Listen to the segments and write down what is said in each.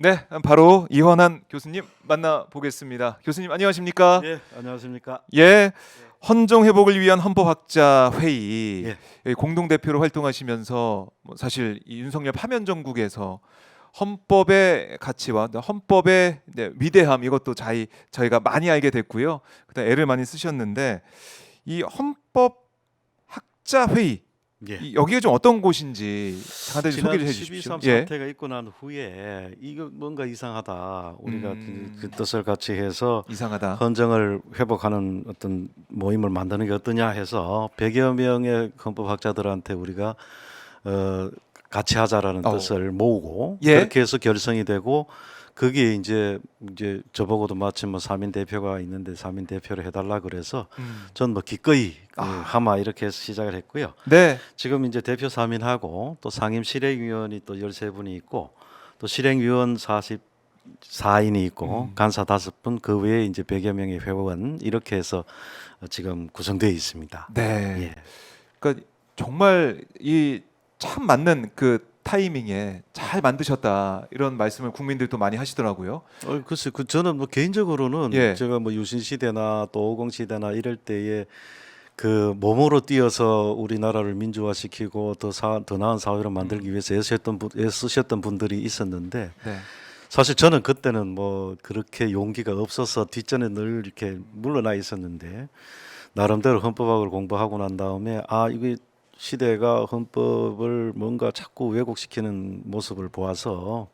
네, 바로 이헌한 교수님 만나보겠습니다. 교수님 안녕하십니까? 예, 안녕하십니까? 예, 헌정 회복을 위한 헌법학자 회의 예. 공동 대표로 활동하시면서 사실 이 윤석열 파면 정국에서 헌법의 가치와 헌법의 위대함 이것도 저희가 많이 알게 됐고요. 그다음 애를 많이 쓰셨는데 이 헌법학자 회의 예. 여기가 좀 어떤 곳인지 간단히 지난 소개를 해주십시오. 12.3 사태가 있고 난 후에 이거 뭔가 이상하다. 우리가 그 뜻을 같이 해서 이상하다. 헌정을 회복하는 어떤 모임을 만드는 게 어떠냐 해서 100여 명의 헌법학자들한테 우리가 같이 하자라는 뜻을 모으고 예. 그렇게 해서 결성이 되고 거기에 이제 저보고도 마침 뭐 사민 대표가 있는데 사민 대표를 해달라 그래서 전 뭐 기꺼이 하마 이렇게 해서 시작을 했고요. 네. 지금 이제 대표 사민하고 또 상임 실행위원이 또 13분이 있고 또 실행위원 44인이 있고 간사 5분 그 외에 이제 100여 명의 회원 이렇게 해서 지금 구성되어 있습니다. 네. 예. 그러니까 정말 이 참 맞는 그 타이밍에 잘 만드셨다 이런 말씀을 국민들도 많이 하시더라고요. 글쎄, 저는 뭐 개인적으로는 예. 제가 뭐 유신 시대나 또 50 시대나 이럴 때에 그 몸으로 뛰어서 우리나라를 민주화시키고 더 나은 사회로 만들기 위해서 애쓰셨던 분들이 있었는데 네. 사실 저는 그때는 뭐 그렇게 용기가 없어서 뒷전에 늘 이렇게 물러나 있었는데 나름대로 헌법학을 공부하고 난 다음에 이게 시대가 헌법을 뭔가 자꾸 왜곡시키는 모습을 보아서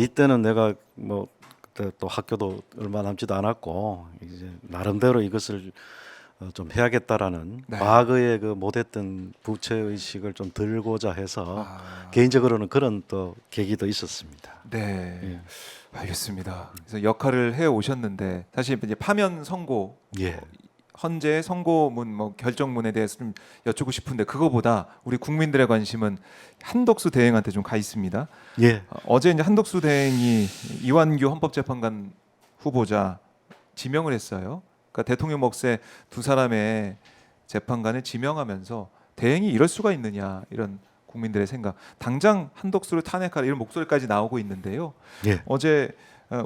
이때는 내가 뭐 그때 또 학교도 얼마 남지도 않았고 이제 나름대로 이것을 좀 해야겠다라는 네. 과거에 그 못했던 부채 의식을 좀 들고자 해서 개인적으로는 그런 또 계기도 있었습니다. 네. 예. 알겠습니다. 그래서 역할을 해 오셨는데 사실 이제 파면 선고 예. 헌재 선고문 뭐 결정문에 대해서 좀 여쭙고 싶은데 그거보다 우리 국민들의 관심은 한덕수 대행한테 좀 가 있습니다. 예. 어제 이제 한덕수 대행이 이완규 헌법재판관 후보자 지명을 했어요. 그러니까 대통령 몫에 두 사람의 재판관을 지명하면서 대행이 이럴 수가 있느냐 이런 국민들의 생각. 당장 한덕수를 탄핵하라 이런 목소리까지 나오고 있는데요. 예. 어제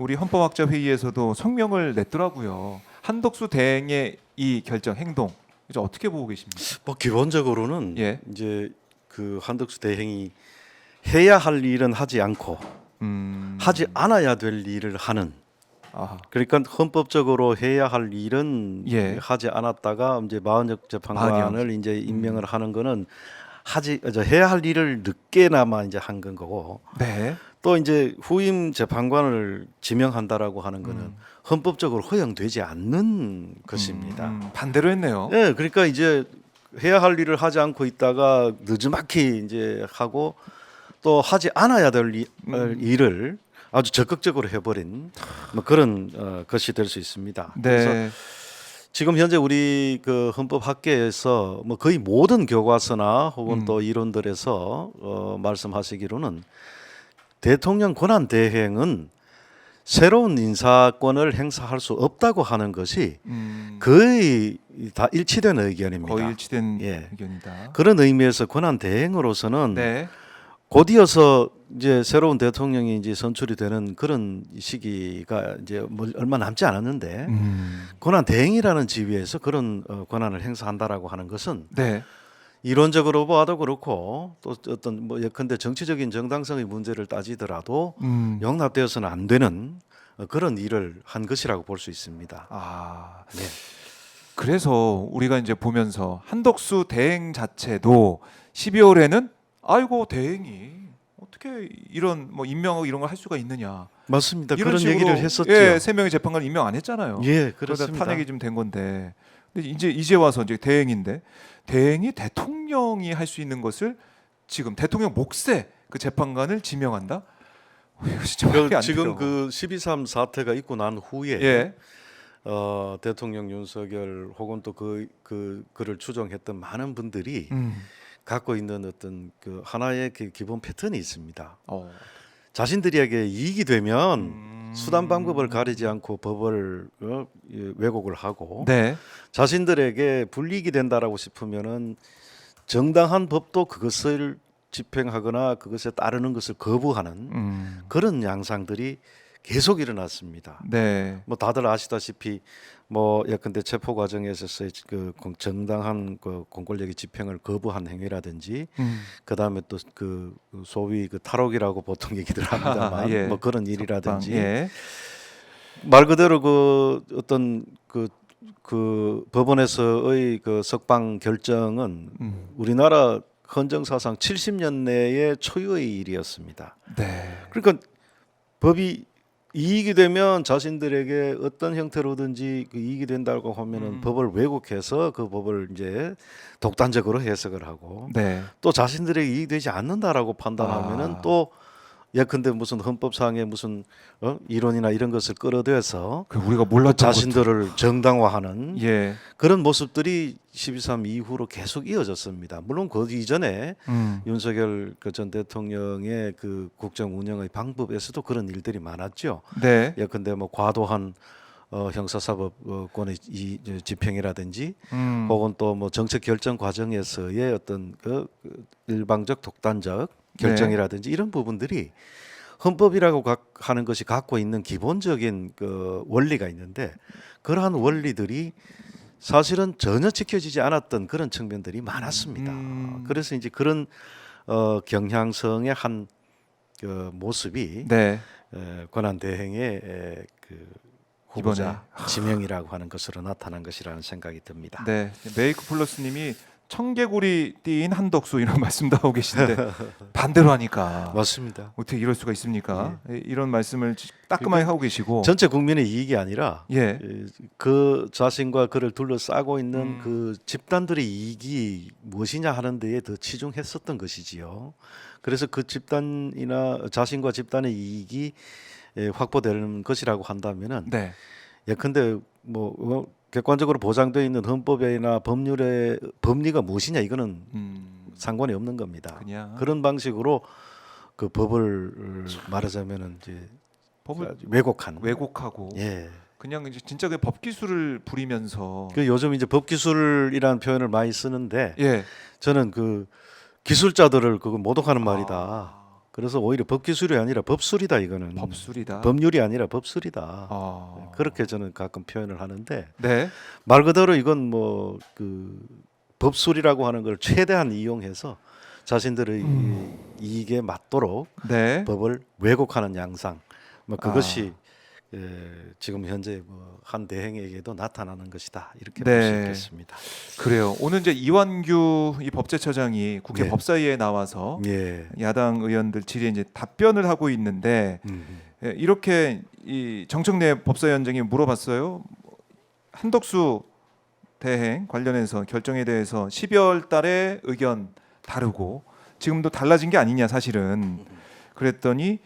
우리 헌법학자 회의에서도 성명을 냈더라고요. 한덕수 대행의 이 결정 행동 이제 어떻게 보고 계십니까? 뭐 기본적으로는 예. 이제 그 한덕수 대행이 해야 할 일은 하지 않고 하지 않아야 될 일을 하는. 아하. 그러니까 헌법적으로 해야 할 일은 예. 하지 않았다가 이제 마흔역 재판관을 마흔역. 이제 임명을 하는 거는 해야 할 일을 늦게나마 이제 한 건 거고. 네. 또 이제 후임 재판관을 지명한다라고 하는 거는 헌법적으로 허용되지 않는 것입니다. 반대로 했네요. 네, 그러니까 이제 해야 할 일을 하지 않고 있다가 늦지막히 이제 하고 또 하지 않아야 될 일을 아주 적극적으로 해버린 뭐 그런 것이 될 수 있습니다. 그래서 네. 지금 현재 우리 그 헌법학계에서 뭐 거의 모든 교과서나 혹은 또 이론들에서 말씀하시기로는 대통령 권한 대행은 새로운 인사권을 행사할 수 없다고 하는 것이 거의 다 일치된 의견입니다. 거의 일치된 예. 의견이다. 그런 의미에서 권한 대행으로서는 네. 곧이어서 이제 새로운 대통령이 이제 선출이 되는 그런 시기가 이제 뭐 얼마 남지 않았는데 권한 대행이라는 지위에서 그런 권한을 행사한다라고 하는 것은 네. 이론적으로 봐도 그렇고 또 어떤 뭐 예컨대 정치적인 정당성의 문제를 따지더라도 용납되어서는 안 되는 그런 일을 한 것이라고 볼 수 있습니다. 아. 네. 그래서 우리가 이제 보면서 한덕수 대행 자체도 12월에는 아이고 대행이 어떻게 이런 뭐 임명하고 이런 걸 할 수가 있느냐. 맞습니다. 이런 그런 식으로, 얘기를 했었죠. 예, 3명의 재판관 임명 안 했잖아요. 예, 그러다 그렇습니다. 탄핵이 좀 된 건데. 근데 이제 와서 이제 대행인데 대행이 대통령이 할 수 있는 것을 지금 대통령 몫에 그 재판관을 지명한다. 이거 진짜 말이 안 지금 돼요. 그 12.3 사태가 있고 난 후에 예. 대통령 윤석열 혹은 또 그를 추종했던 많은 분들이 음. 갖고 있는 어떤 그 하나의 그 기본 패턴이 있습니다. 어. 자신들에게 이익이 되면 수단 방법을 가리지 않고 법을 왜곡을 하고 네. 자신들에게 불이익이 된다라고 싶으면은 정당한 법도 그것을 집행하거나 그것에 따르는 것을 거부하는 그런 양상들이 계속 일어났습니다. 네. 뭐 다들 아시다시피 뭐 예컨대 체포 과정에서의 그 정당한 그 공권력의 집행을 거부한 행위라든지 그다음에 또 그 소위 그 탈옥이라고 보통 얘기들 합니다만 예. 뭐 그런 일이라든지 예. 말 그대로 그 어떤 그 법원에서의 그 석방 결정은 우리나라 헌정사상 70년 내의 초유의 일이었습니다. 네. 그러니까 법이 이익이 되면 자신들에게 어떤 형태로든지 그 이익이 된다고 하면은 법을 왜곡해서 그 법을 이제 독단적으로 해석을 하고 네. 또 자신들에게 이익이 되지 않는다라고 판단하면은 또 예컨대 무슨 헌법상의 무슨 이론이나 이런 것을 끌어들여서 그 우리가 몰랐던 자신들을 정당화하는 것도. 예. 그런 모습들이 12.3 이후로 계속 이어졌습니다. 물론 그 이전에 윤석열 그 전 대통령의 그 국정 운영의 방법에서도 그런 일들이 많았죠. 네. 예컨대 뭐 과도한 형사사법권의 집행이라든지 혹은 또 뭐 정책 결정 과정에서의 어떤 그 일방적 독단적 결정이라든지 이런 부분들이 헌법이라고 하는 것이 갖고 있는 기본적인 그 원리가 있는데 그러한 원리들이 사실은 전혀 지켜지지 않았던 그런 측면들이 많았습니다. 그래서 이제 그런 경향성의 한 모습이 네. 권한 대행의 그 후보자 지명이라고 하는 것으로 나타난 것이라는 생각이 듭니다. 네. 메이크 플러스님이 청개구리 띠인 한덕수 이런 말씀도 하고 계신데 반대로 하니까 맞습니다. 어떻게 이럴 수가 있습니까? 이런 말씀을 따끔하게 하고 계시고 전체 국민의 이익이 아니라 예. 그 자신과 그를 둘러싸고 있는 그 집단들의 이익이 무엇이냐 하는 데에 더 치중했었던 것이지요. 그래서 그 집단이나 자신과 집단의 이익이 확보되는 것이라고 한다면은 네. 예컨대 뭐 객관적으로 보장되어 있는 헌법이나 법률의 법리가 무엇이냐 이거는 상관이 없는 겁니다. 그냥 그런 방식으로 그 법을 말하자면은 이제 법을 왜곡하고 예. 그냥 이제 진짜 그 법 기술을 부리면서 그 요즘 이제 법 기술이라는 표현을 많이 쓰는데 예. 저는 그 기술자들을 그거 모독하는 말이다. 그래서 오히려 법 기술이 아니라 법술이다 이거는. 법술이다. 법률이 아니라 법술이다. 그렇게 저는 가끔 표현을 하는데 네. 말 그대로 이건 뭐 그 법술이라고 하는 걸 최대한 이용해서 자신들의 이익에 맞도록 네. 법을 왜곡하는 양상. 뭐 그것이 지금 현재 뭐 한 대행에게도 나타나는 것이다 이렇게 볼 수 네. 있겠습니다. 그래요. 오늘 이제 이완규 이 법제처장이 국회 네. 법사위에 나와서 예. 야당 의원들 질의에 이제 답변을 하고 있는데 이렇게 이 정청래 법사위원장이 물어봤어요. 한덕수 대행 관련해서 결정에 대해서 12월 달에 의견 다르고 지금도 달라진 게 아니냐 사실은. 그랬더니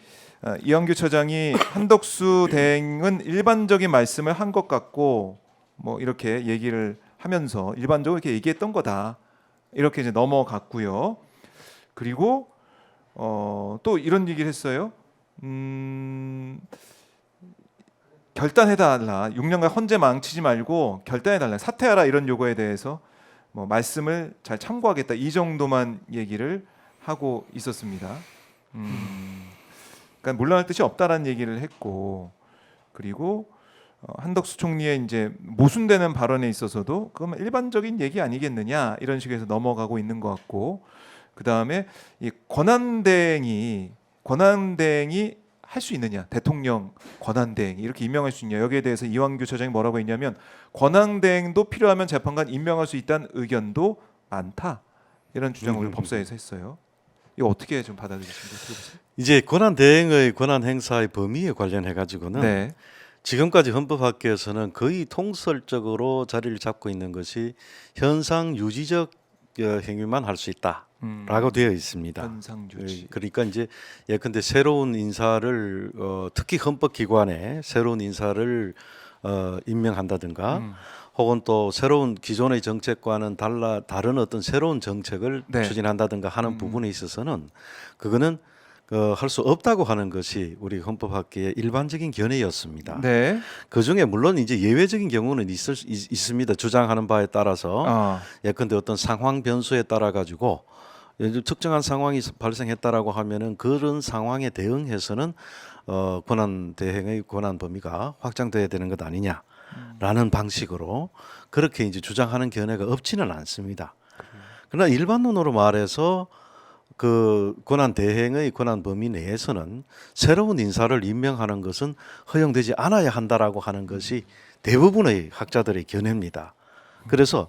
이완규 처장이 한덕수 대행은 일반적인 말씀을 한 것 같고 뭐 이렇게 얘기를 하면서 일반적으로 이렇게 얘기했던 거다. 이렇게 이제 넘어갔고요. 그리고 또 이런 얘기를 했어요. 결단해달라. 6년간 헌재 망치지 말고 결단해달라. 사퇴하라 이런 요구에 대해서 뭐 말씀을 잘 참고하겠다. 이 정도만 얘기를 하고 있었습니다. 그러니까 물러날 뜻이 없다라는 얘기를 했고 그리고 한덕수 총리의 이제 모순되는 발언에 있어서도 그건 일반적인 얘기 아니겠느냐 이런 식으로 해서 넘어가고 있는 것 같고 그 다음에 이 권한대행이 할 수 있느냐 대통령 권한대행 이렇게 임명할 수 있냐 여기에 대해서 이완규 처장이 뭐라고 했냐면 권한대행도 필요하면 재판관 임명할 수 있다는 의견도 많다 이런 주장을 우리 법사위에서 했어요. 이거 어떻게 좀 받아들이십니까? 이제 권한 대행의 권한 행사의 범위에 관련해 가지고는 네. 지금까지 헌법학계에서는 거의 통설적으로 자리를 잡고 있는 것이 현상 유지적 행위만 할 수 있다라고 되어 있습니다. 현상 유지. 그러니까 이제 예컨대 새로운 인사를 특히 헌법기관에 새로운 인사를 임명한다든가 혹은 또 새로운 기존의 정책과는 다른 어떤 새로운 정책을 네. 추진한다든가 하는 부분에 있어서는 그거는 할 수 없다고 하는 것이 우리 헌법학계의 일반적인 견해였습니다. 네. 그 중에 물론 이제 예외적인 경우는 있습니다. 주장하는 바에 따라서 예컨대 어떤 상황 변수에 따라 가지고 특정한 상황이 발생했다라고 하면은 그런 상황에 대응해서는 권한 대행의 권한 범위가 확장돼야 되는 것 아니냐라는 방식으로 그렇게 이제 주장하는 견해가 없지는 않습니다. 그러나 일반론으로 말해서 그 권한 대행의 권한 범위 내에서는 새로운 인사를 임명하는 것은 허용되지 않아야 한다라고 하는 것이 대부분의 학자들의 견해입니다. 그래서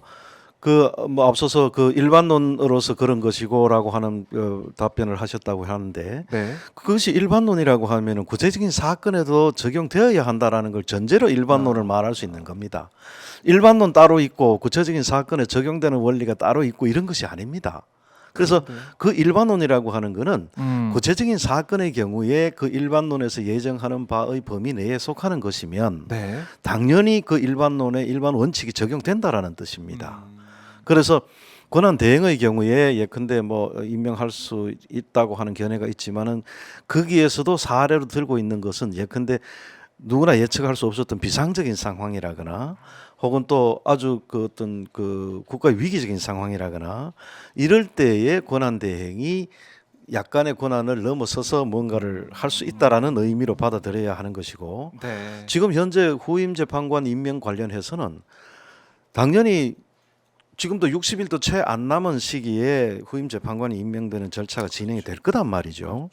그 뭐 앞서서 그 일반론으로서 그런 것이고라고 하는 답변을 하셨다고 하는데 네. 그것이 일반론이라고 하면은 구체적인 사건에도 적용되어야 한다라는 걸 전제로 일반론을 말할 수 있는 겁니다. 일반론 따로 있고 구체적인 사건에 적용되는 원리가 따로 있고 이런 것이 아닙니다. 그래서 그 일반론이라고 하는 거는 구체적인 사건의 경우에 그 일반론에서 예정하는 바의 범위 내에 속하는 것이면 네. 당연히 그 일반론의 일반 원칙이 적용된다라는 뜻입니다. 그래서 권한 대행의 경우에 예컨대 뭐 임명할 수 있다고 하는 견해가 있지만은 거기에서도 사례로 들고 있는 것은 예컨대 누구나 예측할 수 없었던 비상적인 상황이라거나 혹은 또 아주 그 어떤 그 국가의 위기적인 상황이라거나 이럴 때의 권한 대행이 약간의 권한을 넘어서서 뭔가를 할 수 있다라는 의미로 받아들여야 하는 것이고 네. 지금 현재 후임 재판관 임명 관련해서는 당연히 지금도 60일도 채 안 남은 시기에 후임 재판관이 임명되는 절차가 진행이 될 거단 말이죠.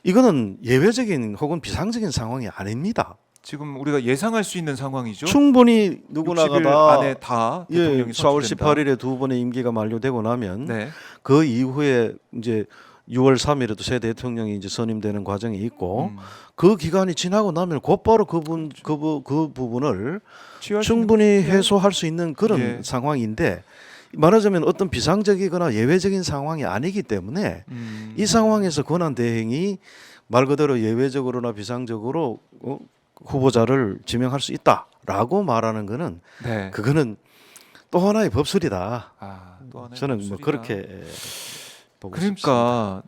이거는 예외적인 혹은 비상적인 상황이 아닙니다. 지금 우리가 예상할 수 있는 상황이죠. 충분히 누구나가 60일 다 안에 다 예, 대통령이 4월 선출된다. 18일에 두 번의 임기가 만료되고 나면 네. 그 이후에 이제 6월 3일에도 새 대통령이 이제 선임되는 과정이 있고 그 기간이 지나고 나면 곧바로 그 부분을 취할 수 충분히 있는- 해소할 수 있는 그런 예. 상황인데 말하자면 어떤 비상적이거나 예외적인 상황이 아니기 때문에 이 상황에서 권한 대행이 말 그대로 예외적으로나 비상적으로 후보자를 지명할 수 있다라고 말하는 거는 네. 그거는 또 하나의 법술이다. 또 하나의 저는 뭐 법술이다. 그렇게 보고 싶습니다. 그러니까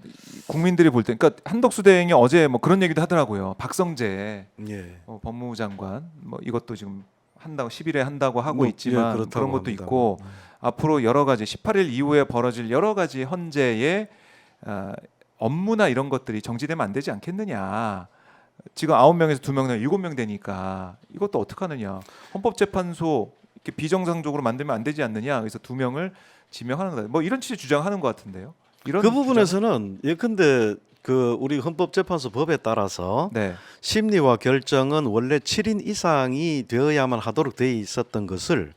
국민들이 볼 때, 그러니까 한덕수 대행이 어제 뭐 그런 얘기도 하더라고요. 박성재 예. 법무부 장관 뭐 이것도 지금 한다고 10일에 한다고 하고 뭐, 있지만 예, 그렇다고 그런 것도 합니다. 있고 앞으로 여러 가지 18일 이후에 벌어질 여러 가지 헌재의 업무나 이런 것들이 정지되면 안 되지 않겠느냐. 지금 9명에서 2명, 7명 되니까 이것도 어떻게 하느냐. 헌법재판소 이렇게 비정상적으로 만들면 안 되지 않느냐. 그래서 2명을 지명하는 거다. 뭐 이런 취지 주장하는 것 같은데요. 이런 그 부분에서는 예컨대 그 우리 헌법재판소 법에 따라서 네. 심리와 결정은 원래 7인 이상이 되어야만 하도록 돼 있었던 것을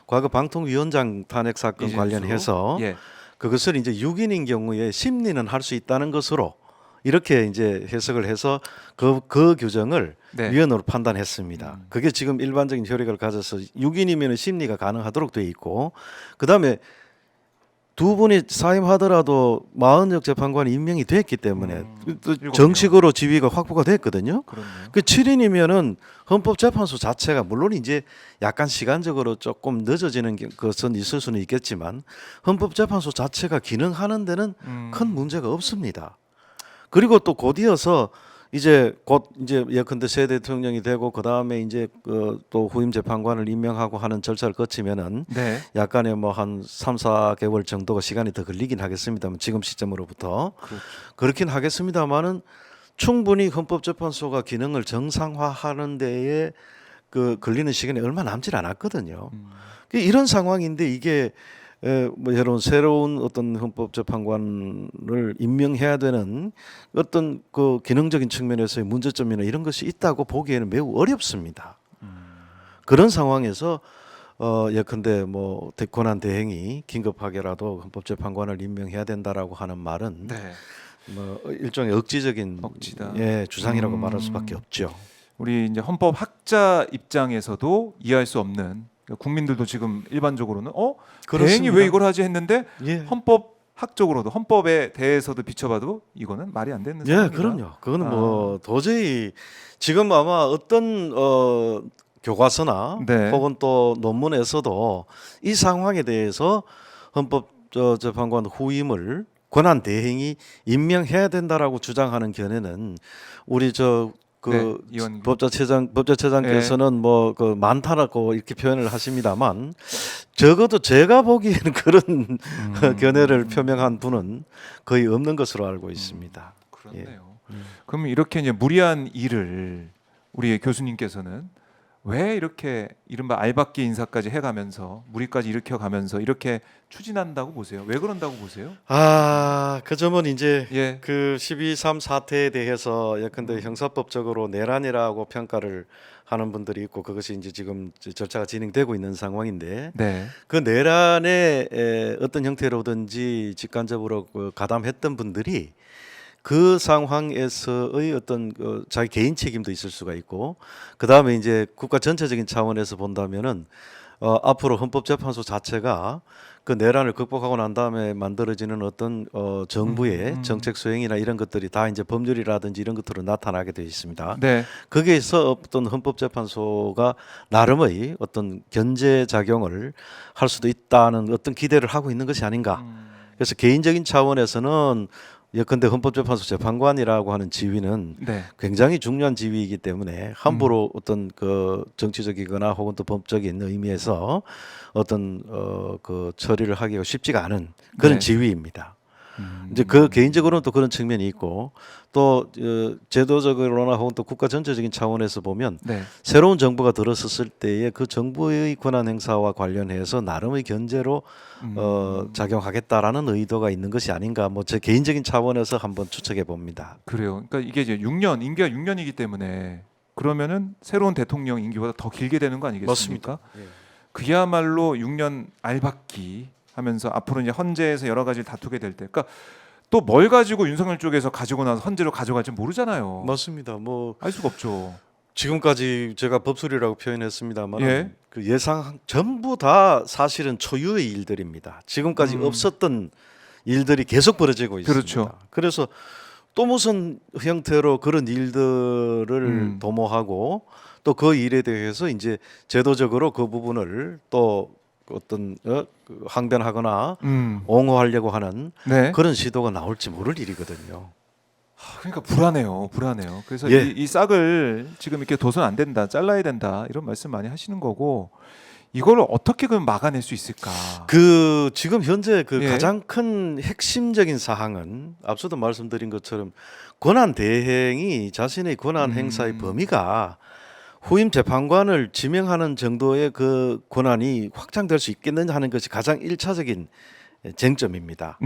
과거 방통위원장 탄핵 사건 이진수. 관련해서 예. 그것을 이제 6인인 경우에 심리는 할 수 있다는 것으로 이렇게 이제 해석을 해서 그 규정을 네. 위헌으로 판단했습니다. 그게 지금 일반적인 효력을 가져서 6인이면 심리가 가능하도록 돼 있고 그다음에 두 분이 사임하더라도 마흔역 재판관이 임명이 됐기 때문에 또 일곱 정식으로 지위가 확보가 됐거든요. 그렇네요. 그 7인이면은 헌법재판소 자체가 물론 이제 약간 시간적으로 조금 늦어지는 것은 있을 수는 있겠지만 헌법재판소 자체가 기능하는 데는 큰 문제가 없습니다. 그리고 또 곧이어서 이제 곧 이제 예컨대 새 대통령이 되고 그 다음에 이제 또 후임 재판관을 임명하고 하는 절차를 거치면은 네. 약간의 뭐 한 3-4개월 정도가 시간이 더 걸리긴 하겠습니다만 지금 시점으로부터 그렇죠. 그렇긴 하겠습니다만은 충분히 헌법재판소가 기능을 정상화하는 데에 그 걸리는 시간이 얼마 남질 않았거든요. 이런 상황인데 이게 뭐 여러분 새로운 어떤 헌법재판관을 임명해야 되는 어떤 그 기능적인 측면에서의 문제점이나 이런 것이 있다고 보기에는 매우 어렵습니다. 그런 상황에서 예컨대 뭐 권한 대행이 긴급하게라도 헌법재판관을 임명해야 된다라고 하는 말은 네. 뭐 일종의 억지적인 억지다. 예, 주장이라고 말할 수밖에 없죠. 우리 이제 헌법 학자 입장에서도 이해할 수 없는 그러니까 국민들도 지금 일반적으로는 대행이 그렇습니다. 왜 이걸 하지 했는데 예. 헌법 학적으로도 헌법에 대해서도 비춰봐도 이거는 말이 안 되는 예, 상황이다. 그럼요. 그거는 뭐 도저히 지금 아마 어떤 교과서나 네. 혹은 또 논문에서도 이 상황에 대해서 헌법재판관 후임을 권한 대행이 임명해야 된다라고 주장하는 견해는 우리 네, 이완규. 법제처장께서는 뭐 그 많다라고 이렇게 표현을 하십니다만 적어도 제가 보기에는 그런 음. 견해를 표명한 분은 거의 없는 것으로 알고 있습니다. 그렇네요. 그럼 이렇게 이제 무리한 일을 우리 교수님께서는 왜 이렇게 이른바 알박기 인사까지 해가면서 무리까지 일으켜가면서 이렇게 추진한다고 보세요? 왜 그런다고 보세요? 그 점은 이제 예, 그 12.3 사태에 대해서 예컨대 형사법적으로 내란이라고 평가를 하는 분들이 있고 그것이 이제 지금 절차가 진행되고 있는 상황인데 네, 그 내란에 어떤 형태로든지 직간접으로 가담했던 분들이 그 상황에서의 어떤 자기 개인 책임도 있을 수가 있고 그 다음에 이제 국가 전체적인 차원에서 본다면은 앞으로 헌법재판소 자체가 그 내란을 극복하고 난 다음에 만들어지는 어떤 정부의 정책 수행이나 이런 것들이 다 이제 법률이라든지 이런 것들로 나타나게 되어 있습니다. 네, 거기에서 어떤 헌법재판소가 나름의 어떤 견제 작용을 할 수도 있다는 어떤 기대를 하고 있는 것이 아닌가. 그래서 개인적인 차원에서는 예컨대 헌법재판소 재판관이라고 하는 지위는 네, 굉장히 중요한 지위이기 때문에 함부로 어떤 그 정치적이거나 혹은 또 법적인 의미에서 어떤 그 처리를 하기가 쉽지가 않은 그런 네. 지위입니다. 이제 그 개인적으로는 또 그런 측면이 있고 또 제도적으로나 혹은 또 국가 전체적인 차원에서 보면 네. 새로운 정부가 들어섰을 때에 그 정부의 권한 행사와 관련해서 나름의 견제로 작용하겠다라는 의도가 있는 것이 아닌가 뭐 제 개인적인 차원에서 한번 추측해 봅니다. 그래요. 그러니까 이게 이제 6년 임기가 6년이기 때문에 그러면은 새로운 대통령 임기보다 더 길게 되는 거 아니겠습니까? 예. 그야말로 6년 알박기 하면서 앞으로 이제 헌재에서 여러 가지를 다투게 될 때, 그러니까 또 뭘 가지고 윤석열 쪽에서 가지고 나서 헌재로 가져갈지 모르잖아요. 맞습니다. 뭐 알 수가 없죠. 지금까지 제가 법술이라고 표현했습니다만 예. 그 예상 전부 다 사실은 초유의 일들입니다. 지금까지 없었던 일들이 계속 벌어지고 있습니다. 그렇죠. 그래서 또 무슨 형태로 그런 일들을 도모하고 또 그 일에 대해서 이제 제도적으로 그 부분을 또 어떤 그 항변하거나 옹호하려고 하는 네. 그런 시도가 나올지 모를 일이거든요. 그러니까 불안해요. 불안해요. 그래서 예. 이 싹을 지금 이렇게 둬선 안 된다, 잘라야 된다 이런 말씀 많이 하시는 거고 이걸 어떻게 그럼 막아낼 수 있을까? 그 지금 현재 그 예. 가장 큰 핵심적인 사항은 앞서도 말씀드린 것처럼 권한 대행이 자신의 권한 행사의 범위가 후임 재판관을 지명하는 정도의 그 권한이 확장될 수 있겠느냐 하는 것이 가장 일차적인 쟁점입니다.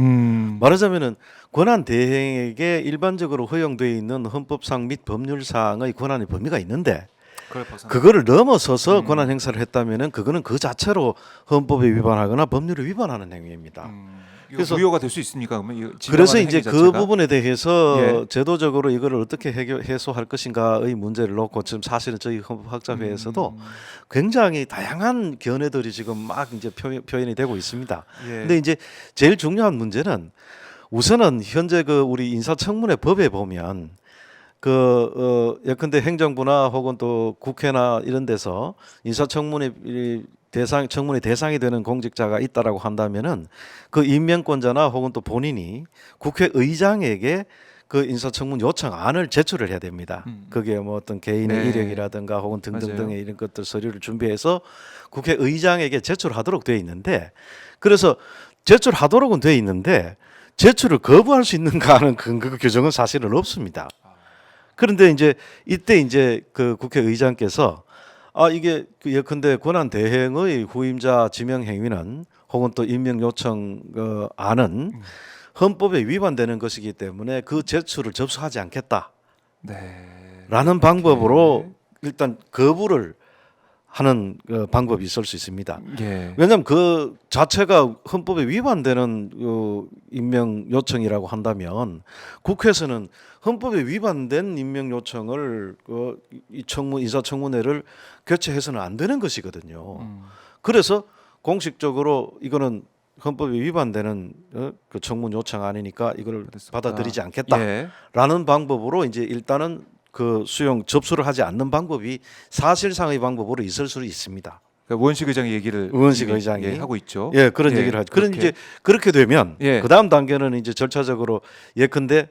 말하자면은 권한 대행에게 일반적으로 허용되어 있는 헌법상 및 법률상의 권한의 범위가 있는데 그걸 벗어나. 그거를 넘어서서 권한 행사를 했다면은 그거는 그 자체로 헌법에 위반하거나 법률에 위반하는 행위입니다. 그래서 무효가 될 수 있습니까? 그러면 이 그래서 지명하는 이제 행위 그 자체가? 부분에 대해서 예. 제도적으로 이거를 어떻게 해소할 것인가의 문제를 놓고 지금 사실은 저희 헌법학자회에서도 굉장히 다양한 견해들이 지금 막 이제 표현이 되고 있습니다. 예. 근데 이제 제일 중요한 문제는 우선은 현재 그 우리 인사청문회 법에 보면 예컨대 행정부나 혹은 또 국회나 이런 데서 인사청문회 청문회 대상이 되는 공직자가 있다라고 한다면은 그 임명권자나 혹은 또 본인이 국회의장에게 그 인사청문 요청안을 제출을 해야 됩니다. 그게 뭐 어떤 개인의 네. 이력이라든가 혹은 등등등의 맞아요. 이런 것들 서류를 준비해서 국회의장에게 제출하도록 돼 있는데 그래서 제출하도록은 돼 있는데 제출을 거부할 수 있는가 하는 근거 규정은 사실은 없습니다. 그런데 이제 이때 이제 그 국회의장께서 이게 예컨대 권한 대행의 후임자 지명 행위는 혹은 또 임명 요청 안은 헌법에 위반되는 것이기 때문에 그 제출을 접수하지 않겠다라는 네. 방법으로 일단 거부를 하는 방법이 있을 수 있습니다. 예. 왜냐하면 그 자체가 헌법에 위반되는 임명 요청이라고 한다면 국회에서는 헌법에 위반된 임명 요청을 이 인사청문회를 개최해서는 안 되는 것이거든요. 그래서 공식적으로 이거는 헌법에 위반되는 그 청문 요청 아니니까 이걸 받아들이지 않겠다라는 예. 방법으로 이제 일단은 그 접수를 하지 않는 방법이 사실상의 방법으로 있을 수 있습니다. 그러니까 우원식 의장의 얘기를 우원식 이미, 의장이 예, 하고 있죠. 예, 그런 얘기를 하죠. 그런 이제 그렇게 되면 예. 그 다음 단계는 이제 절차적으로 예컨대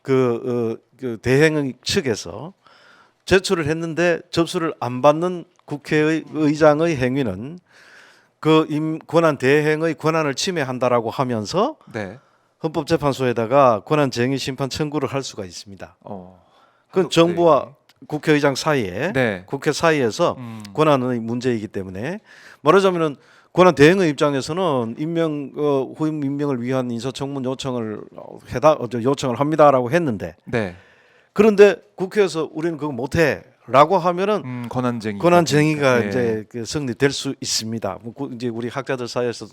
그 대행 측에서 제출을 했는데 접수를 안 받는 국회의 의장의 행위는 권한 대행의 권한을 침해한다라고 하면서 네. 헌법재판소에다가 권한쟁의 심판 청구를 할 수가 있습니다. 그건 한독 정부와 대행이. 국회의장 사이에 네. 국회 사이에서 음. 권한의 문제이기 때문에 말하자면은 권한 대행의 입장에서는 후임 임명을 위한 인사청문 요청을 요청을 합니다라고 했는데 네. 그런데 국회에서 우리는 그거 못해라고 하면은 권한쟁의. 권한쟁의가 예. 이제 성립될 수 있습니다. 이제 우리 학자들 사이에서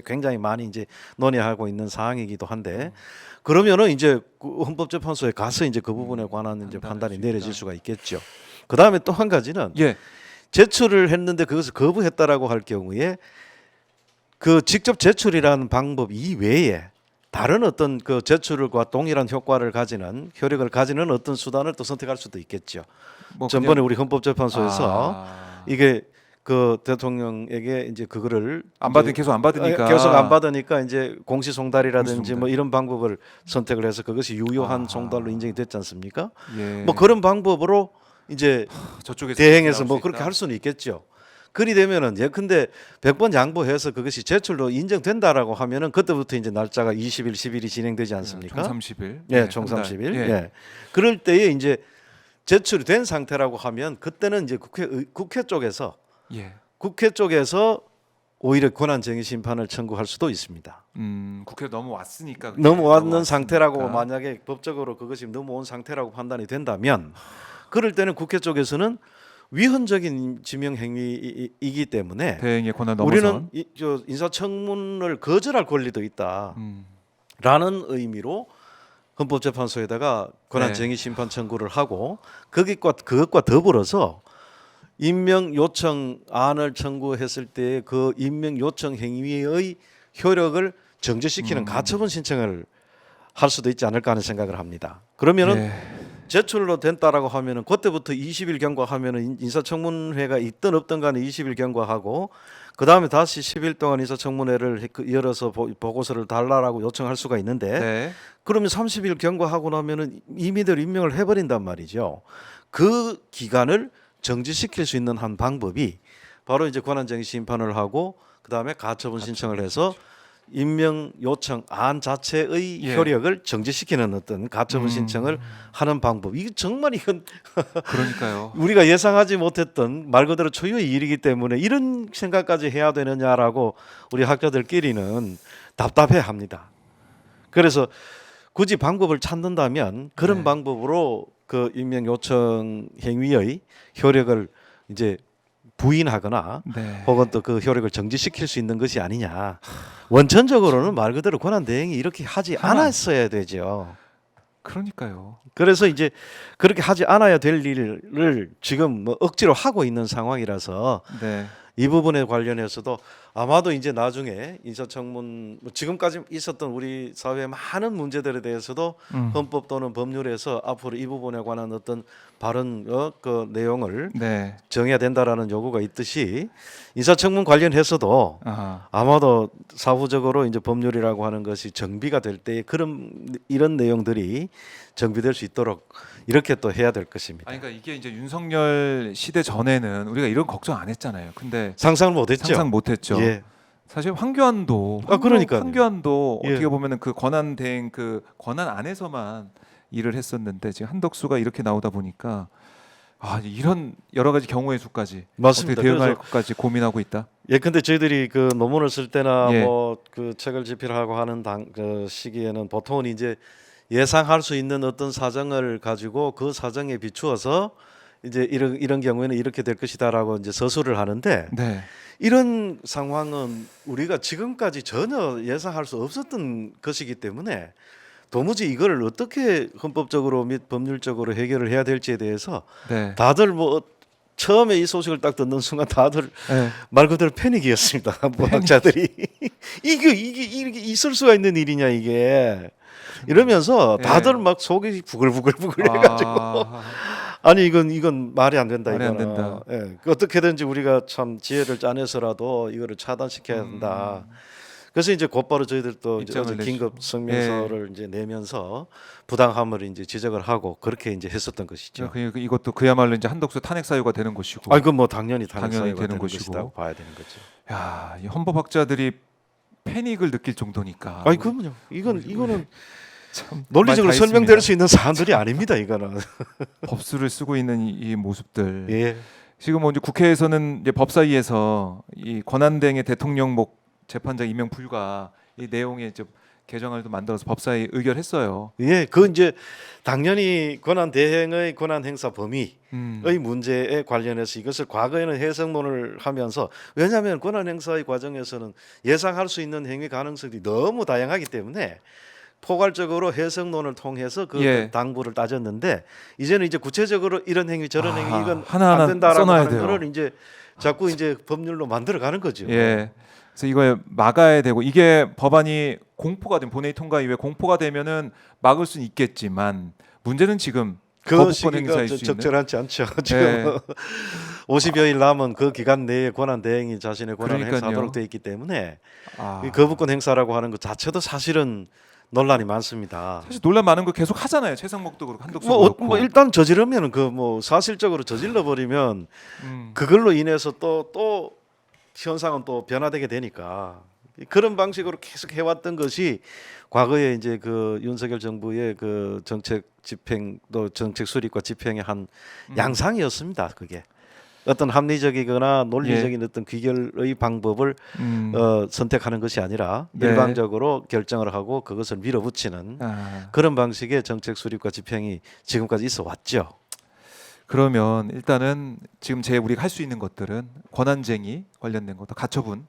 굉장히 많이 이제 논의하고 있는 사항이기도 한데 그러면은 이제 헌법재판소에 가서 이제 그 부분에 관한 이제 판단이 내려질 수가 있겠죠. 그 다음에 또 한 가지는 예. 제출을 했는데 그것을 거부했다라고 할 경우에 그 직접 제출이라는 방법 이외에 다른 어떤 그 제출과 동일한 효과를 가지는 효력을 가지는 어떤 수단을 또 선택할 수도 있겠죠. 뭐 전번에 그냥- 우리 헌법재판소에서 이게 그 대통령에게 이제 그거를 계속 안 받으니까 계속 안 받으니까 이제 공시송달이라든지 공시송달. 뭐 이런 방법을 선택을 해서 그것이 유효한 아하. 송달로 인정이 됐지 않습니까? 예. 뭐 그런 방법으로 이제 저쪽에서 대행해서 나올 뭐 수 그렇게 있다? 할 수는 있겠죠. 그리 되면은 근데 100번 양보해서 그것이 제출로 인정된다라고 하면은 그때부터 이제 날짜가 20일, 10일이 진행되지 않습니까? 총 30일. 예, 총 30일. 예. 예. 그럴 때에 이제 제출이 된 상태라고 하면 그때는 이제 국회 쪽에서 예. 오히려 권한쟁의 심판을 청구할 수도 있습니다. 국회 넘어왔으니까. 그게 넘어왔는 넘어왔으니까. 상태라고 만약에 법적으로 그것이 넘어온 상태라고 판단이 된다면 그럴 때는 국회 쪽에서는 위헌적인 지명 행위이기 때문에 대행의 권한 넘어선. 우리는 인사청문을 거절할 권리도 있다라는 의미로 헌법재판소에다가 권한쟁의 심판 청구를 하고 그것과 더불어서 임명 요청 안을 청구했을 때 그 임명 요청 행위의 효력을 정지시키는 가처분 신청을 할 수도 있지 않을까 하는 생각을 합니다. 그러면은 예. 제출로 된다라고 하면은 그때부터 20일 경과하면은 인사청문회가 있든 없든 간에 20일 경과하고 그 다음에 다시 10일 동안 인사청문회를 열어서 보고서를 달라라고 요청할 수가 있는데 네. 그러면 30일 경과하고 나면은 이미들 임명을 해버린단 말이죠. 그 기간을 정지시킬 수 있는 한 방법이 바로 이제 권한쟁의 심판을 하고 그 다음에 가처분 신청을 해서 임명 요청 안 자체의 예. 효력을 정지시키는 어떤 가처분 신청을 하는 방법. 이게 정말 이건 그러니까요. 우리가 예상하지 못했던 말 그대로 초유의 일이기 때문에 이런 생각까지 해야 되느냐라고 우리 학자들끼리는 답답해합니다. 그래서 굳이 방법을 찾는다면 그런 네. 방법으로 그 임명 요청 행위의 효력을 이제 부인하거나 네. 혹은 또 그 효력을 정지시킬 수 있는 것이 아니냐. 원천적으로는 말 그대로 권한 대행이 이렇게 하지 않았어야 되죠. 그러니까요. 그래서 이제 그렇게 하지 않아야 될 일을 지금 뭐 억지로 하고 있는 상황이라서 네. 이 부분에 관련해서도 아마도 이제 나중에 인사청문 지금까지 있었던 우리 사회의 많은 문제들에 대해서도 헌법 또는 법률에서 앞으로 이 부분에 관한 어떤 바른 그 내용을 네. 정해야 된다라는 요구가 있듯이 인사청문 관련해서도 아하. 아마도 사후적으로 이제 법률이라고 하는 것이 정비가 될 때 이런 내용들이 정비될 수 있도록 이렇게 또 해야 될 것입니다. 아니 그러니까 이게 이제 윤석열 시대 전에는 우리가 이런 걱정 안 했잖아요. 근데 상상을 못했죠. 상상 못했죠. 예. 사실 황교안도 그러니까요. 황교안도 예. 어떻게 보면은 그 권한 대행 그 권한 안에서만 일을 했었는데 지금 한덕수가 이렇게 나오다 보니까 이런 여러 가지 경우의 수까지 맞습니다. 어떻게 대응할 그래서- 것까지 고민하고 있다. 예, 근데 저희들이 그 논문을 쓸 때나 예. 뭐 그 책을 집필하고 하는 그 시기에는 보통은 이제 예상할 수 있는 어떤 사정을 가지고 그 사정에 비추어서 이제 이런 경우에는 이렇게 될 것이다라고 이제 서술을 하는데 네. 이런 상황은 우리가 지금까지 전혀 예상할 수 없었던 것이기 때문에 도무지 이걸 어떻게 헌법적으로 및 법률적으로 해결을 해야 될지에 대해서 네. 다들 뭐 처음에 이 소식을 딱 듣는 순간 다들 네. 말 그대로 패닉이었습니다. 문학자들이 이게 있을 수가 있는 일이냐 이게 이러면서 다들 예. 막 속이 부글부글 해가지고 아니 이건 말이 안 된다 말이 안 이거는 된다. 예, 그 어떻게든지 우리가 참 지혜를 짜내서라도 이거를 차단시켜야 된다. 그래서 이제 곧바로 저희들도 이제 입장을 어제 내시고. 긴급 성명서를 이제 내면서 부당함을 이제 지적을 하고 그렇게 이제 했었던 것이죠. 이것도 그야말로 이제 한덕수 탄핵 사유가 되는 것이고. 아, 이건 뭐 당연히 당연히 사유가 되는 되는 것이고. 것이라고 봐야 되는 거죠. 야, 이 헌법학자들이 패닉을 느낄 정도니까. 아니 그럼요. 이거는 참 논리적으로 많이 다 설명될 있습니다. 수 있는 사안들이 아닙니다. 이거는. 법수를 쓰고 있는 이 모습들. 예. 지금 뭐 이제 국회에서는 이제 법사위에서 이 권한대행의 대통령목 재판장 임명 불가 이 내용에 이제 개정안을 만들어서 법사위 의결했어요. 예, 그 이제 당연히 권한 대행의 권한 행사 범위의 음. 문제에 관련해서 이것을 과거에는 해석론을 하면서 왜냐하면 권한 행사의 과정에서는 예상할 수 있는 행위 가능성이 너무 다양하기 때문에 포괄적으로 해석론을 통해서 그 예. 당부를 따졌는데 이제는 이제 구체적으로 이런 행위 저런 행위 이건 하나하나 안 된다라고 써놔야 하는 돼요. 거를 이제 자꾸 이제 법률로 만들어 가는 거죠. 예. 그래서 이거에 막아야 되고 이게 법안이 공포가 되면 본회의 통과 이후에 공포가 되면은 막을 수는 있겠지만 문제는 지금 그 거부권 시기가 행사일 수 있는. 적절하지 않죠. 예. 지금 50여일 남은 그 기간 내에 권한 대행이 자신의 권한을 그러니까요. 행사하도록 돼 있기 때문에 아, 이 거부권 행사라고 하는 것 자체도 사실은 논란이 많습니다. 사실 논란 많은 거 계속 하잖아요. 최상목도 그렇고 한덕수 뭐, 그렇고. 뭐 일단 저지르면 그 뭐 사실적으로 저질러 버리면 그걸로 인해서 또 현상은 또 변화되게 되니까 그런 방식으로 계속 해왔던 것이 과거에 이제 그 윤석열 정부의 그 정책 집행 또 정책 수립과 집행의 한 양상이었습니다. 그게 어떤 합리적이거나 논리적인 어떤 귀결의 방법을 선택하는 것이 아니라 네. 일방적으로 결정을 하고 그것을 밀어붙이는 아, 그런 방식의 정책 수립과 집행이 지금까지 있어 왔죠. 그러면 일단은 지금 우리가 할 수 있는 것들은 권한쟁의 관련된 것도 가처분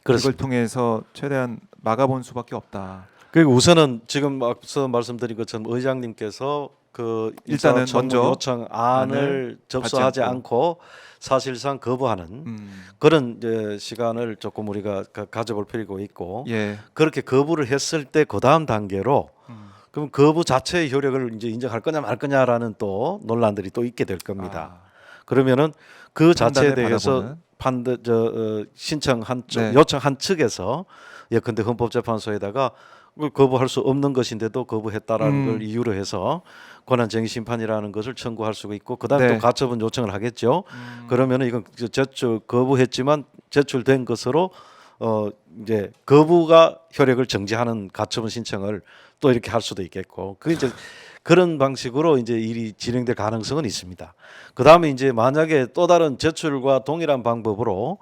이걸 통해서 최대한 막아본 수밖에 없다. 그리고 우선은 지금 앞서 말씀드린 것처럼 의장님께서 그 일단은 인사청문 먼저 요청 안을 접수하지 받지 않고 사실상 거부하는 그런 이제 시간을 조금 우리가 가져볼 필요가 있고 예. 그렇게 거부를 했을 때 그 다음 단계로 그럼 거부 자체의 효력을 이제 인정할 거냐 말 거냐라는 또 논란들이 또 있게 될 겁니다. 아, 그러면은 그 자체에 판단을 대해서 받아보는. 신청한 측, 네. 요청한 측에서 예컨대 헌법재판소에다가 거부할 수 없는 것인데도 거부했다라는 걸 이유로 해서 권한쟁의 심판이라는 것을 청구할 수가 있고 그다음에 네. 또 가처분 요청을 하겠죠. 그러면은 이건 제출 거부했지만 제출된 것으로 이제 거부가 효력을 정지하는 가처분 신청을 또 이렇게 할 수도 있겠고 그 이제 그런 방식으로 이제 일이 진행될 가능성은 있습니다. 그 다음에 이제 만약에 또 다른 제출과 동일한 방법으로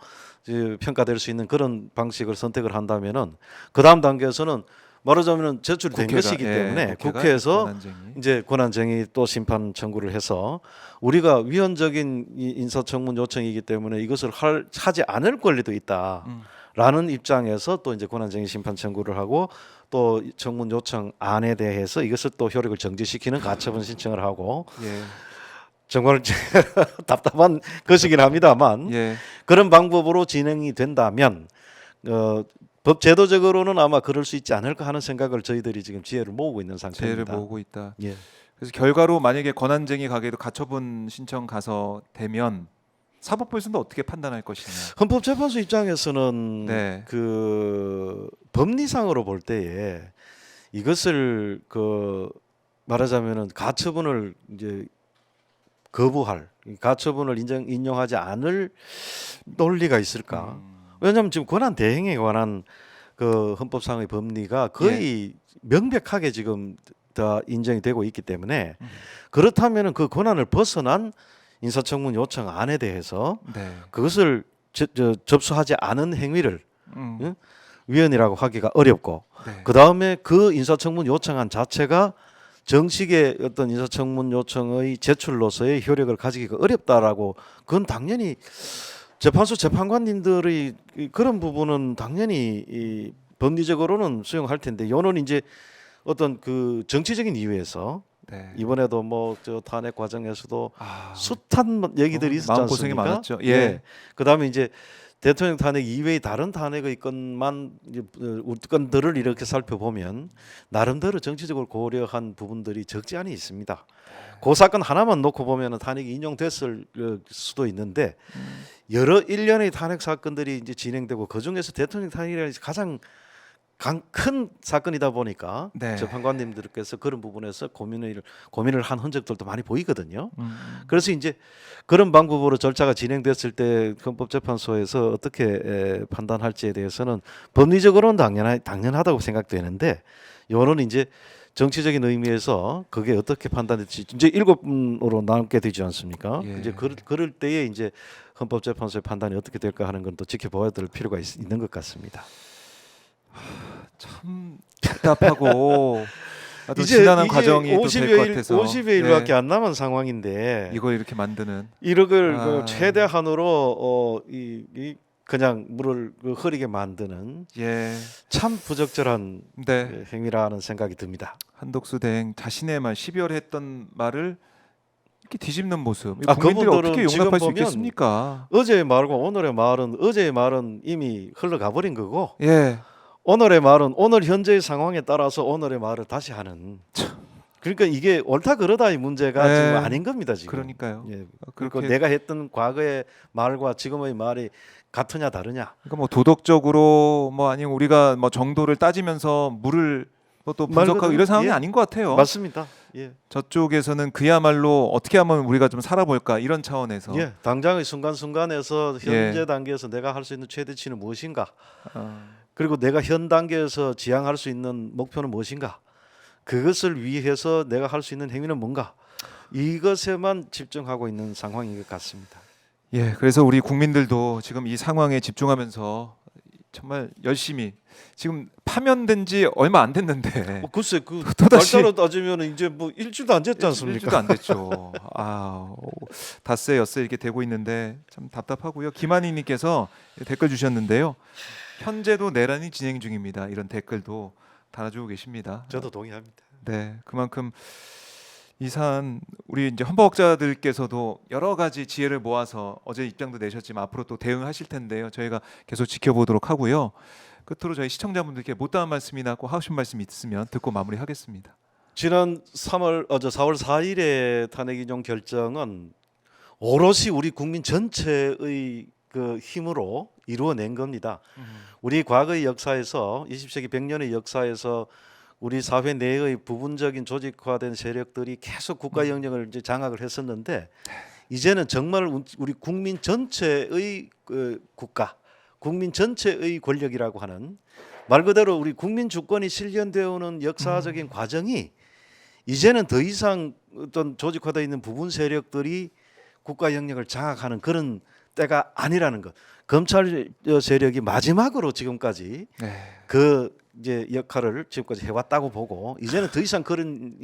이제 평가될 수 있는 그런 방식을 선택을 한다면은 그 다음 단계에서는 말하자면은 제출된 것이기 때문에 국회에서 권한쟁의. 이제 권한쟁의 또 심판 청구를 해서 우리가 위헌적인 인사청문 요청이기 때문에 이것을 하지 않을 권리도 있다라는 입장에서 또 이제 권한쟁의 심판 청구를 하고 또 청문 요청 안에 대해서 이것을 또 효력을 정지시키는 가처분 신청을 하고 예. 정말 답답한 것이긴 합니다만 예. 그런 방법으로 진행이 된다면 법 제도적으로는 아마 그럴 수 있지 않을까 하는 생각을 저희들이 지금 지혜를 모으고 있는 상태입니다. 죄를 모으고 있다. 예. 그래서 결과로 만약에 권한쟁의 가게도 가처분 신청 가서 되면 사법부에서는 어떻게 판단할 것이냐. 헌법재판소 입장에서는 네. 그 법리상으로 볼 때에 이것을 그 말하자면은 가처분을 이제 거부할 가처분을 인용하지 않을 논리가 있을까? 왜냐하면 지금 권한 대행에 관한 그 헌법상의 법리가 거의 명백하게 지금 다 인정이 되고 있기 때문에 그렇다면은 그 권한을 벗어난 인사청문 요청 안에 대해서 네. 그것을 접수하지 않은 행위를 위헌이라고 하기가 어렵고 네. 그 다음에 그 인사청문 요청안 자체가 정식의 어떤 인사청문 요청의 제출로서의 효력을 가지기가 어렵다라고 그건 당연히 재판소 재판관님들의 그런 부분은 당연히 이 법리적으로는 수용할 텐데 요는 이제 어떤 그 정치적인 이유에서 네. 이번에도 뭐 저 탄핵 과정에서도 아, 숱한 얘기들이 있었지 마음 고생이 않습니까? 많았죠. 예. 그다음에 이제 대통령 탄핵 이외의 다른 탄핵의 건만 건들을 이렇게 살펴보면 나름대로 정치적으로 고려한 부분들이 적지 않이 있습니다. 그 사건 하나만 놓고 보면 탄핵이 인용됐을 수도 있는데 여러 일련의 탄핵 사건들이 이제 진행되고 그 중에서 대통령 탄핵이 가장 큰 사건이다 보니까 네. 재판관님들께서 그런 부분에서 고민을 한 흔적들도 많이 보이거든요. 음. 그래서 이제 그런 방법으로 절차가 진행됐을 때 헌법재판소에서 어떻게 판단할지에 대해서는 법리적으로는 당연하다고 생각되는데, 요는 이제 정치적인 의미에서 그게 어떻게 판단될지 이제 7분으로 나누게 되지 않습니까? 예. 이제 그럴 때에 이제 헌법재판소의 판단이 어떻게 될까 하는 건 또 지켜봐야 될 필요가 있는 것 같습니다. 참 답답하고 또 이제 지난한 과정이 또 될 것 같아서 50여일밖에 안 남은 상황인데 이걸 이렇게 만드는 이걸 아. 최대한으로 그냥 물을 흐리게 만드는 예. 참 부적절한 네. 행위라는 생각이 듭니다. 한독수 대행 자신의 말 12월에 했던 말을 이렇게 뒤집는 모습. 아, 국민들이 그분들은 어떻게 지금 용납할 수 보면 있겠습니까? 어제의 말과 어제의 말은 이미 흘러가 버린 거고, 예. 오늘의 말은 오늘 현재의 상황에 따라서 오늘의 말을 다시 하는. 그러니까 이게 옳다 그러다의 문제가 네. 지금 아닌 겁니다, 지금. 그러니까요. 예. 그렇게 그리고 내가 했던 과거의 말과 지금의 말이 같으냐 다르냐. 그러니까 뭐 도덕적으로 뭐 아니면 우리가 뭐 정도를 따지면서 물을 뭐 또 말 분석하고 그대로, 이런 상황이 예. 아닌 것 같아요. 맞습니다. 예. 저쪽에서는 그야말로 어떻게 하면 우리가 좀 살아볼까 이런 차원에서 예. 당장의 순간순간에서 현재 예. 단계에서 내가 할 수 있는 최대치는 무엇인가? 어, 그리고 내가 현 단계에서 지향할 수 있는 목표는 무엇인가? 그것을 위해서 내가 할 수 있는 행위는 뭔가? 이것에만 집중하고 있는 상황인 것 같습니다. 예, 그래서 우리 국민들도 지금 이 상황에 집중하면서 정말 열심히 지금 파면된 지 얼마 안 됐는데 글쎄 그 또다시- 날짜로 따지면 이제 뭐 일주일도 안 됐지 않습니까? 일주도 안 됐죠. 닷새 엿새 이렇게 되고 있는데 참 답답하고요. 김한희님께서 댓글 주셨는데요. 현재도 내란이 진행 중입니다. 이런 댓글도 달아주고 계십니다. 저도 동의합니다. 네, 그만큼 이 사안 우리 이제 헌법학자들께서도 여러 가지 지혜를 모아서 어제 입장도 내셨지만 앞으로 또 대응하실 텐데요. 저희가 계속 지켜보도록 하고요. 끝으로 저희 시청자분들께 못다한 말씀이나 꼭 하고 싶은 말씀이 있으면 듣고 마무리하겠습니다. 지난 4월 4일의 탄핵 인용 결정은 오롯이 우리 국민 전체의 그 힘으로 이루어낸 겁니다. 우리 과거의 역사에서 20세기 100년의 역사에서 우리 사회 내의 부분적인 조직화된 세력들이 계속 국가 영역을 이제 장악을 했었는데, 이제는 정말 우리 국민 전체의 국가, 국민 전체의 권력이라고 하는, 말 그대로 우리 국민 주권이 실현되어 오는 역사적인 과정이 이제는 더 이상 어떤 조직화되어 있는 부분 세력들이 국가 영역을 장악하는 그런 때가 아니라는 것. 검찰 세력이 마지막으로 지금까지 네. 그 이제 역할을 지금까지 해왔다고 보고, 이제는 더 이상 그런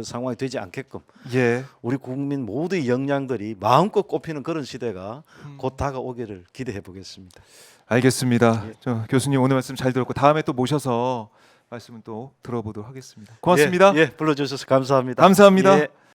상황이 되지 않게끔 예. 우리 국민 모두의 역량들이 마음껏 꼽히는 그런 시대가 곧 다가오기를 기대해 보겠습니다. 알겠습니다. 예. 저 교수님 오늘 말씀 잘 들었고 다음에 또 모셔서 말씀을 또 들어보도록 하겠습니다. 고맙습니다. 예, 불러주셔서 감사합니다. 감사합니다. 예.